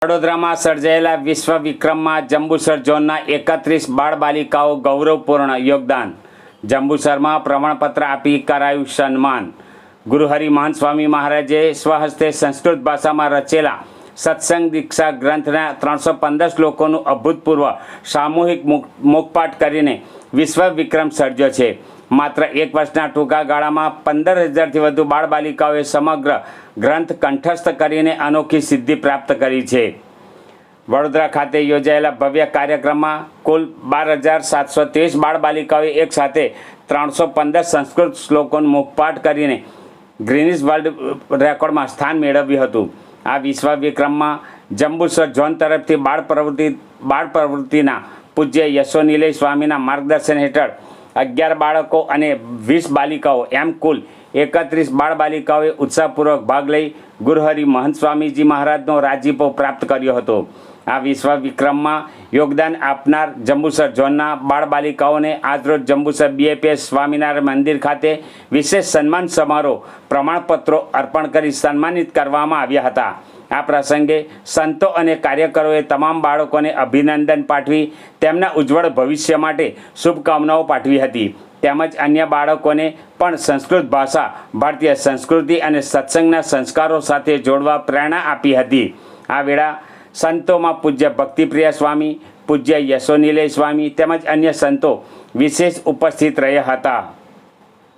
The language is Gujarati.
વડોદરામાં સર્જાયેલા વિશ્વ વિક્રમમાં જંબુસર ઝોનના 31 બાળબાલિકાઓ ગૌરવપૂર્ણ યોગદાન. જંબુસરમાં પ્રમાણપત્ર આપી કરાયું સન્માન. ગુરુહરિ મહંત સ્વામી મહારાજે સ્વહસ્તે સંસ્કૃત ભાષામાં રચેલા સત્સંગ દીક્ષા ગ્રંથના 315 શ્લોકોનું અભૂતપૂર્વ સામૂહિક મુખપાઠ કરીને વિશ્વ વિક્રમ સર્જ્યો છે. માત્ર એક વર્ષના ટૂંકા ગાળામાં 15,000થી વધુ બાળબાલિકાઓએ સમગ્ર ગ્રંથ કંઠસ્થ કરીને અનોખી સિદ્ધિ પ્રાપ્ત કરી છે. વડોદરા ખાતે યોજાયેલા ભવ્ય કાર્યક્રમમાં કુલ 12,723 બાળબાલિકાઓએ એકસાથે 315 સંસ્કૃત શ્લોકોનું મુખપાઠ કરીને ગ્રીનિસ વર્લ્ડ રેકોર્ડમાં સ્થાન મેળવ્યું હતું. આ વિશ્વ વિક્રમમાં જંબુસર ઝોન તરફથી બાળ પ્રવૃત્તિના પૂજ્ય યશોનિલય સ્વામીના માર્ગદર્શન હેઠળ 11 બાળકો અને 20 બાલિકાઓ એમ કુલ 31 બાળબાલિકાઓએ ઉત્સાહપૂર્વક ભાગ લઈ ગુરુહરિ મહંત સ્વામીજી મહારાજનો રાજીપો પ્રાપ્ત કર્યો હતો. આ વિશ્વ વિક્રમમાં યોગદાન આપનાર જંબુસર ઝોનના બાળબાલિકાઓને આજરોજ જંબુસર BAPS સ્વામિનારાયણ મંદિર ખાતે વિશેષ સન્માન સમારોહ પ્રમાણપત્રો અર્પણ કરી સન્માનિત કરવામાં આવ્યા હતા. આ પ્રસંગે સંતો અને કાર્યકરોએ તમામ બાળકોને અભિનંદન પાઠવી તેમના ઉજ્જવળ ભવિષ્ય માટે શુભકામનાઓ પાઠવી હતી. તેમજ અન્ય બાળકોને પણ સંસ્કૃત ભાષા, ભારતીય સંસ્કૃતિ અને સત્સંગના સંસ્કારો સાથે જોડવા પ્રેરણા આપી હતી. આ વેળા સંતોમાં પૂજ્ય ભક્તિપ્રિય સ્વામી, પૂજ્ય યશોનિલય સ્વામી તેમજ અન્ય સંતો વિશેષ ઉપસ્થિત રહ્યા હતા.